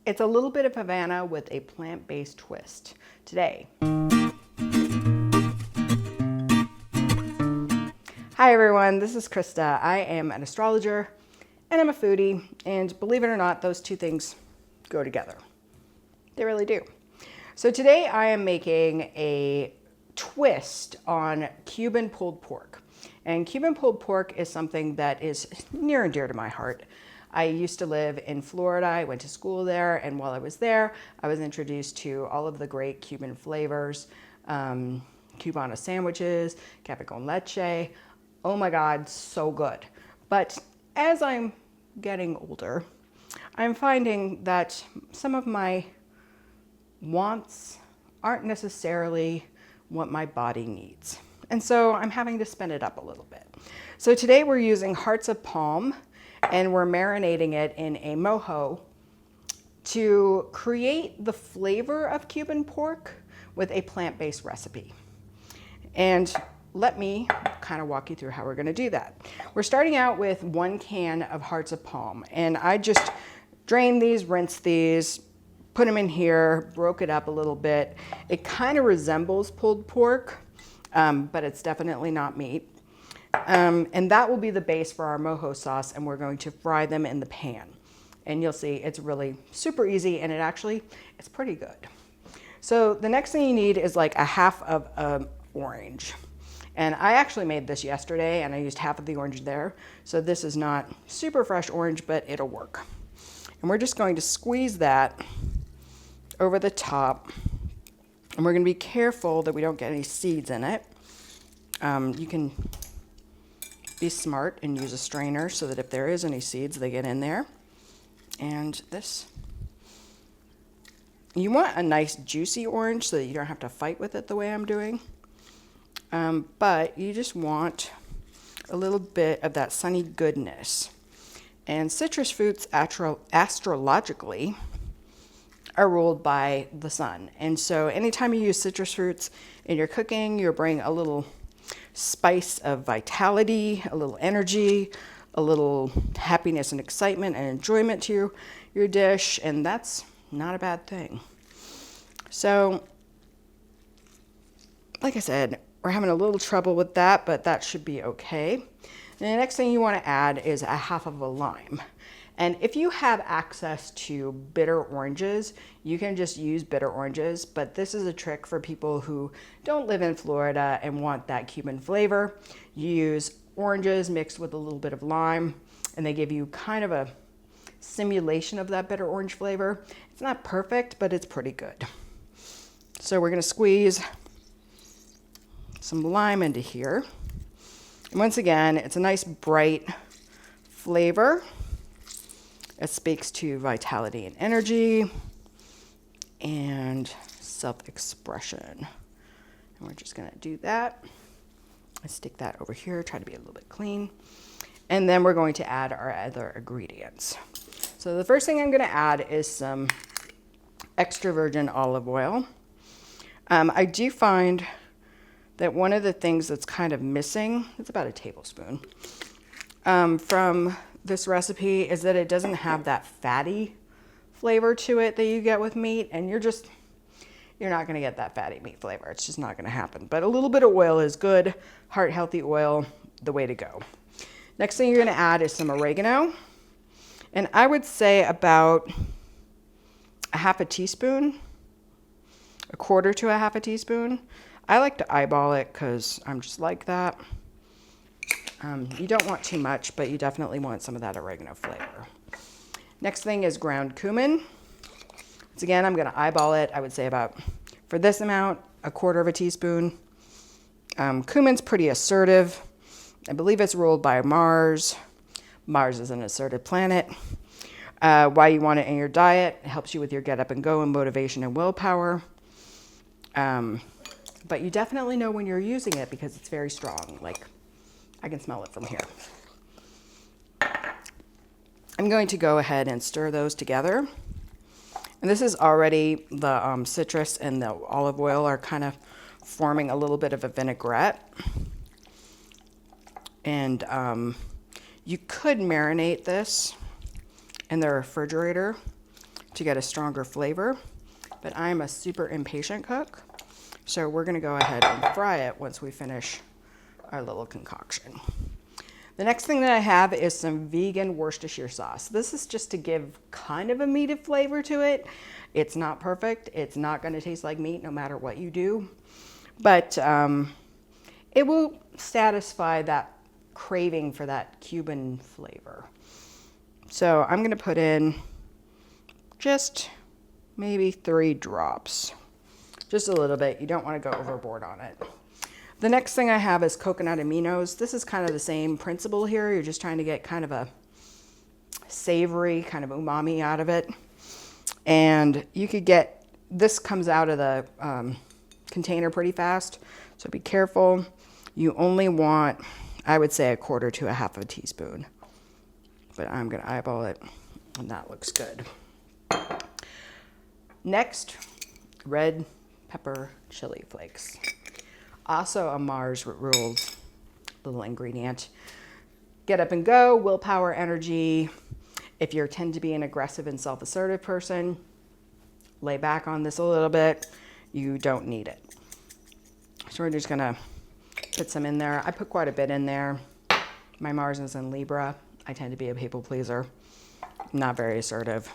It's a little bit of Havana with a plant-based twist today. Hi everyone, this is Krista. I am an astrologer and I'm a foodie, and believe it or not, those two things go together. They really do. So today I am making a twist on Cuban pulled pork. And Cuban pulled pork is something that is near and dear to my heart. I used to live in Florida. I went to school there, and while I was there, I was introduced to all of the great Cuban flavors, Cubana sandwiches, cafe con leche. Oh my God, so good. But as I'm getting older, I'm finding that some of my wants aren't necessarily what my body needs. And so I'm having to spin it up a little bit. So today we're using hearts of palm, and we're marinating it in a mojo to create the flavor of Cuban pork with a plant-based recipe. And let me kind of walk you through how we're going to do that. We're starting out with 1 can of hearts of palm, and I just drained these, rinsed these, put them in here, broke it up a little bit. It kind of resembles pulled pork, but it's definitely not meat. And that will be the base for our mojo sauce, and we're going to fry them in the pan. And you'll see it's really super easy, and it's pretty good. So the next thing you need is like a half of an orange. And I actually made this yesterday, and I used half of the orange there. So this is not super fresh orange, but it'll work. And we're just going to squeeze that over the top. And we're going to be careful that we don't get any seeds in it. You can be smart and use a strainer so that if there is any seeds, they get in there. And this, you want a nice juicy orange so that you don't have to fight with it the way I'm doing. But you just want a little bit of that sunny goodness. And citrus fruits astrologically are ruled by the sun. And so anytime you use citrus fruits in your cooking, you're bringing a little spice of vitality, a little energy, a little happiness and excitement and enjoyment to your dish, and that's not a bad thing. So, like I said, we're having a little trouble with that, but that should be okay. And the next thing you want to add is a half of a lime. And if you have access to bitter oranges, you can just use bitter oranges, but this is a trick for people who don't live in Florida and want that Cuban flavor. You use oranges mixed with a little bit of lime, and they give you kind of a simulation of that bitter orange flavor. It's not perfect, but it's pretty good. So we're gonna squeeze some lime into here. And once again, it's a nice bright flavor. It speaks to vitality and energy and self-expression. And we're just gonna do that. Let's stick that over here, try to be a little bit clean. And then we're going to add our other ingredients. So the first thing I'm gonna add is some extra virgin olive oil. I do find that one of the things that's kind of missing, it's about a tablespoon, from this recipe is that it doesn't have that fatty flavor to it that you get with meat, and you're not gonna get that fatty meat flavor. It's just not gonna happen. But a little bit of oil is good. Heart healthy oil, the way to go. Next thing you're gonna add is some oregano. And I would say about a half a teaspoon, a quarter to a half a teaspoon. I like to eyeball it because I'm just like that. You don't want too much, but you definitely want some of that oregano flavor. Next thing is ground cumin. Once again, I'm gonna eyeball it. I would say about, for this amount, a quarter of a teaspoon. Cumin's pretty assertive. I believe it's ruled by Mars. Mars is an assertive planet. Why you want it in your diet, it helps you with your get up and go and motivation and willpower. But you definitely know when you're using it because it's very strong. Like, I can smell it from here. I'm going to go ahead and stir those together. And this is already, the citrus and the olive oil are kind of forming a little bit of a vinaigrette. And you could marinate this in the refrigerator to get a stronger flavor, but I'm a super impatient cook. So we're gonna go ahead and fry it once we finish our little concoction. The next thing that I have is some vegan Worcestershire sauce. This is just to give kind of a meaty flavor to it. It's not perfect. It's not gonna taste like meat no matter what you do, but it will satisfy that craving for that Cuban flavor. So I'm gonna put in just maybe 3 drops, just a little bit. You don't wanna go overboard on it. The next thing I have is coconut aminos. This is kind of the same principle here. You're just trying to get kind of a savory, kind of umami out of it. And you could get, this comes out of the container pretty fast, so be careful. You only want, I would say, 1/4 to 1/2 teaspoon. But I'm gonna eyeball it, and that looks good. Next, red pepper chili flakes. Also a Mars Rules little ingredient. Get up and go, willpower, energy. If you tend to be an aggressive and self-assertive person, lay back on this a little bit. You don't need it. So we're just gonna put some in there. I put quite a bit in there. My Mars is in Libra. I tend to be a people pleaser, not very assertive.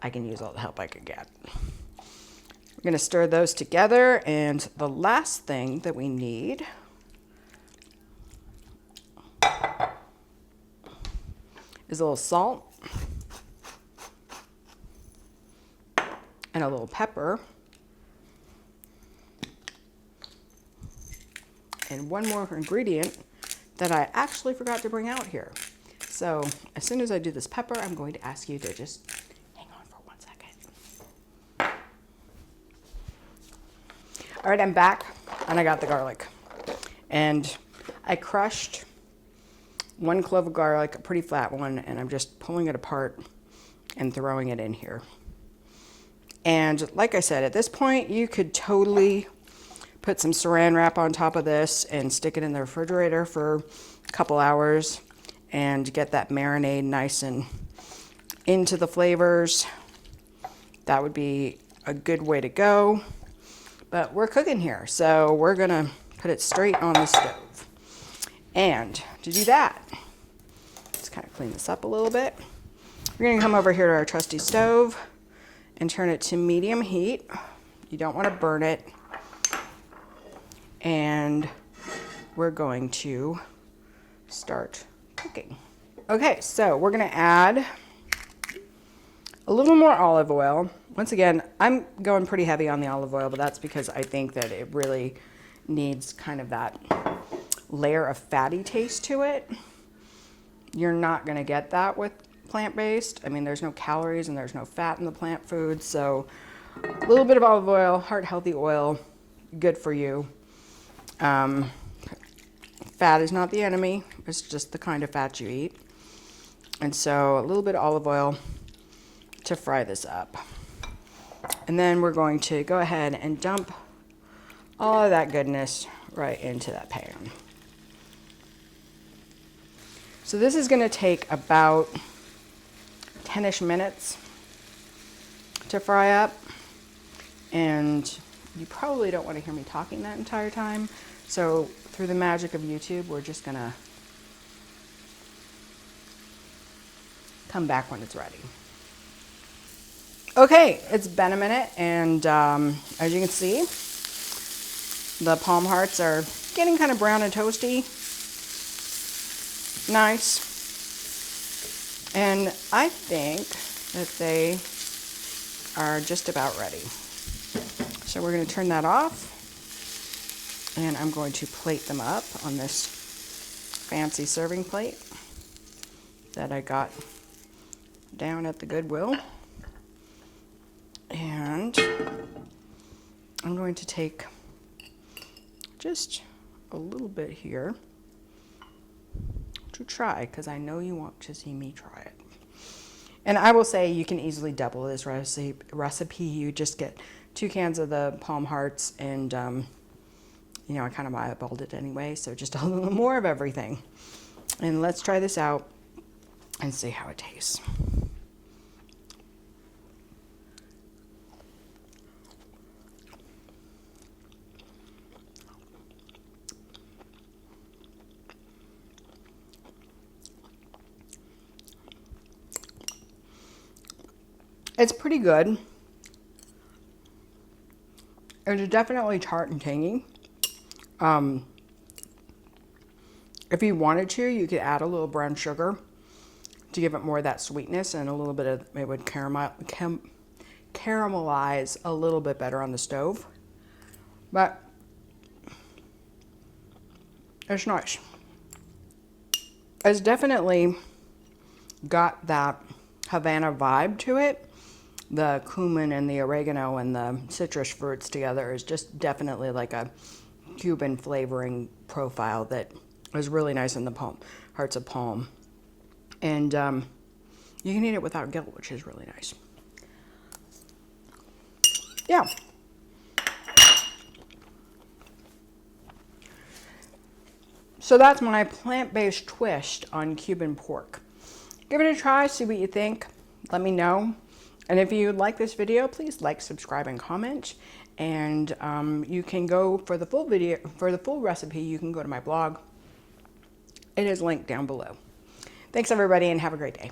I can use all the help I could get. We're gonna stir those together, and the last thing that we need is a little salt and a little pepper, and one more ingredient that I actually forgot to bring out here. So as soon as I do this pepper, I'm going to ask you to just hang on for 1 second. All right, I'm back, and I got the garlic. And I crushed 1 clove of garlic, a pretty flat one, and I'm just pulling it apart and throwing it in here. And like I said, at this point, you could totally put some saran wrap on top of this and stick it in the refrigerator for a couple hours and get that marinade nice and into the flavors. That would be a good way to go. But we're cooking here, so we're gonna put it straight on the stove. And to do that, let's kind of clean this up a little bit. We're gonna come over here to our trusty stove and turn it to medium heat. You don't wanna burn it. And we're going to start cooking. Okay, so we're gonna add a little more olive oil. Once again, I'm going pretty heavy on the olive oil, but that's because I think that it really needs kind of that layer of fatty taste to it. You're not gonna get that with plant-based. I mean, there's no calories and there's no fat in the plant food, so a little bit of olive oil, heart-healthy oil, good for you. Fat is not the enemy, it's just the kind of fat you eat. And so a little bit of olive oil to fry this up. And then we're going to go ahead and dump all of that goodness right into that pan. So this is gonna take about 10-ish minutes to fry up. And you probably don't want to hear me talking that entire time. So through the magic of YouTube, we're just gonna come back when it's ready. Okay, it's been a minute, and as you can see, the palm hearts are getting kind of brown and toasty. Nice. And I think that they are just about ready. So we're going to turn that off, and I'm going to plate them up on this fancy serving plate that I got down at the Goodwill. And I'm going to take just a little bit here to try, because I know you want to see me try it. And I will say you can easily double this recipe. You just get 2 cans of the palm hearts, and you know, I kind of eyeballed it anyway, so just a little more of everything. And let's try this out and see how it tastes. It's pretty good. It's definitely tart and tangy. If you wanted to, you could add a little brown sugar to give it more of that sweetness, and a little bit of, it would caramelize a little bit better on the stove. But it's nice. It's definitely got that Havana vibe to it. The cumin and the oregano and the citrus fruits together is just definitely like a Cuban flavoring profile that is really nice in the hearts of palm. And you can eat it without guilt, which is really nice. Yeah. So that's my plant-based twist on Cuban pork. Give it a try, see what you think. Let me know. And if you like this video, please like, subscribe, and comment. And you can go for the full video, for the full recipe, you can go to my blog. It is linked down below. Thanks everybody, and have a great day.